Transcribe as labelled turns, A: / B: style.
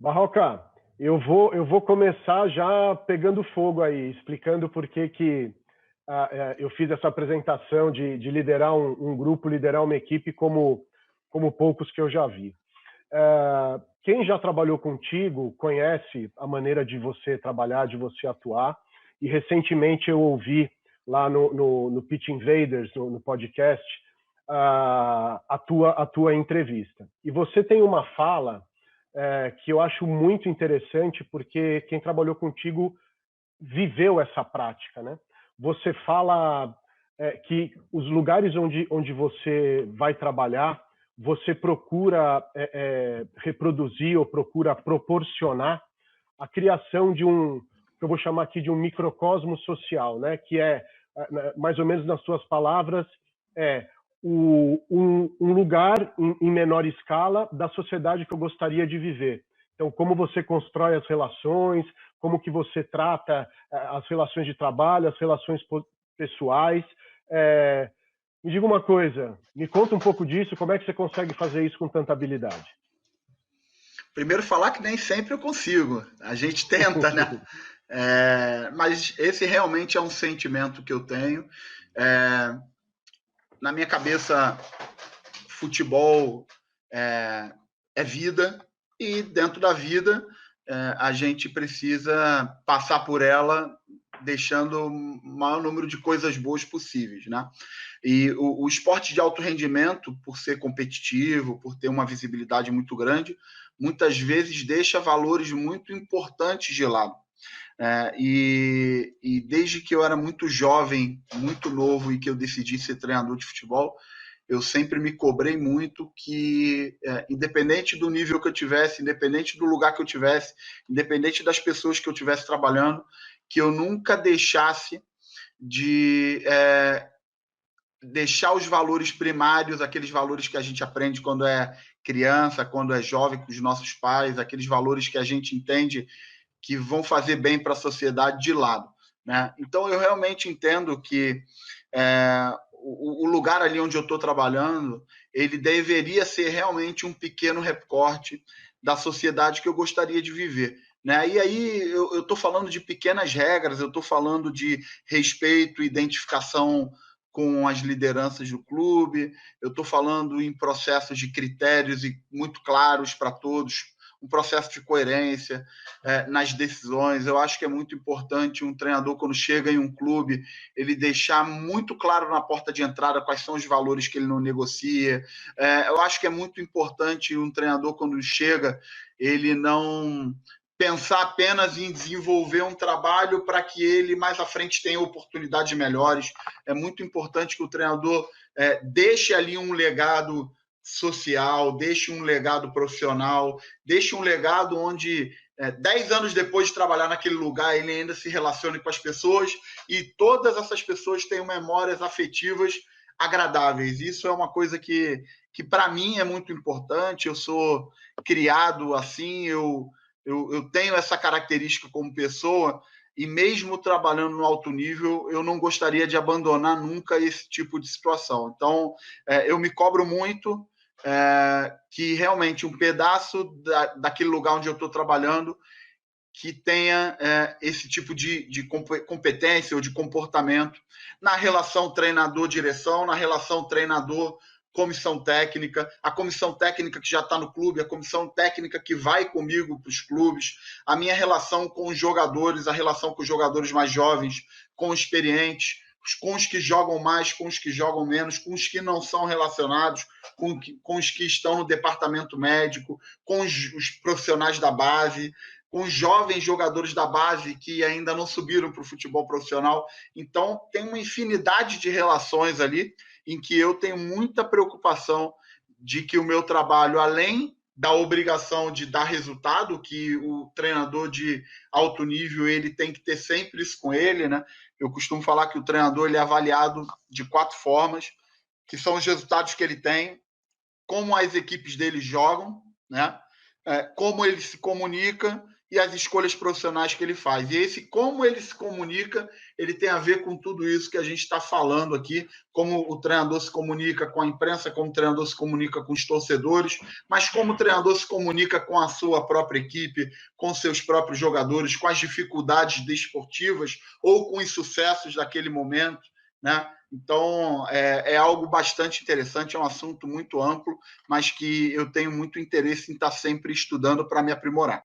A: Barroca, eu vou começar já pegando fogo aí, explicando por que eu fiz essa apresentação de liderar um grupo, liderar uma equipe como poucos que eu já vi. Quem já trabalhou contigo conhece a maneira de você trabalhar, de você atuar, e recentemente eu ouvi lá no Pitch Invaders, no podcast, a tua entrevista. E você tem uma fala que eu acho muito interessante, porque quem trabalhou contigo viveu essa prática, né? Você fala que os lugares onde você vai trabalhar, você procura reproduzir ou procura proporcionar a criação de que eu vou chamar aqui de um microcosmo social, né? Que é, mais ou menos nas suas palavras, é um lugar em menor escala da sociedade que eu gostaria de viver. Então, como você constrói as relações, como que você trata as relações de trabalho, as relações pessoais. Me diga uma coisa, me conta um pouco disso, como é que você consegue fazer isso com tanta habilidade?
B: Primeiro, falar que nem sempre eu consigo. A gente tenta, né? Mas esse realmente é um sentimento que eu tenho. Na minha cabeça, futebol é vida, e dentro da vida a gente precisa passar por ela deixando o maior número de coisas boas possíveis, né? E o esporte de alto rendimento, por ser competitivo, por ter uma visibilidade muito grande, muitas vezes deixa valores muito importantes de lado. E desde que eu era muito jovem, muito novo, e que eu decidi ser treinador de futebol, eu sempre me cobrei muito que, independente do nível que eu tivesse, independente do lugar que eu tivesse, independente das pessoas que eu tivesse trabalhando, que eu nunca deixasse de deixar os valores primários, aqueles valores que a gente aprende quando é criança, quando é jovem, com os nossos pais, aqueles valores que a gente entende que vão fazer bem para a sociedade, de lado, né? Então, eu realmente entendo que o lugar ali onde eu estou trabalhando, ele deveria ser realmente um pequeno recorte da sociedade que eu gostaria de viver, né? E aí eu estou falando de pequenas regras, eu estou falando de respeito, identificação com as lideranças do clube, eu estou falando em processos de critérios e muito claros para todos, um processo de coerência nas decisões. Eu acho que é muito importante um treinador, quando chega em um clube, ele deixar muito claro na porta de entrada quais são os valores que ele não negocia. Eu acho que é muito importante um treinador, quando chega, ele não pensar apenas em desenvolver um trabalho para que ele mais à frente tenha oportunidades melhores. É muito importante que o treinador deixe ali um legado social, deixe um legado profissional, deixe um legado onde 10 anos depois de trabalhar naquele lugar, ele ainda se relacione com as pessoas e todas essas pessoas tenham memórias afetivas agradáveis. Isso é uma coisa que para mim é muito importante. Eu sou criado assim, eu tenho essa característica como pessoa, e mesmo trabalhando no alto nível, eu não gostaria de abandonar nunca esse tipo de situação. Então, eu me cobro muito que realmente um pedaço daquele lugar onde eu estou trabalhando que tenha esse tipo de competência ou de comportamento na relação treinador-direção, na relação treinador-comissão técnica, a comissão técnica que já está no clube, a comissão técnica que vai comigo para os clubes, a minha relação com os jogadores, a relação com os jogadores mais jovens, com os experientes, com os que jogam mais, com os que jogam menos, com os que não são relacionados, com os que estão no departamento médico, com os profissionais da base, com os jovens jogadores da base que ainda não subiram para o futebol profissional. Então, tem uma infinidade de relações ali em que eu tenho muita preocupação de que o meu trabalho, além da obrigação de dar resultado, que o treinador de alto nível ele tem que ter sempre isso com ele, né? Eu costumo falar que o treinador ele é avaliado de 4 formas, que são os resultados que ele tem, como as equipes dele jogam, né? Como ele se comunica e as escolhas profissionais que ele faz. E esse como ele se comunica, ele tem a ver com tudo isso que a gente está falando aqui, como o treinador se comunica com a imprensa, como o treinador se comunica com os torcedores, mas como o treinador se comunica com a sua própria equipe, com seus próprios jogadores, com as dificuldades desportivas ou com os sucessos daquele momento, né? Então, é algo bastante interessante, é um assunto muito amplo, mas que eu tenho muito interesse em estar sempre estudando para me aprimorar.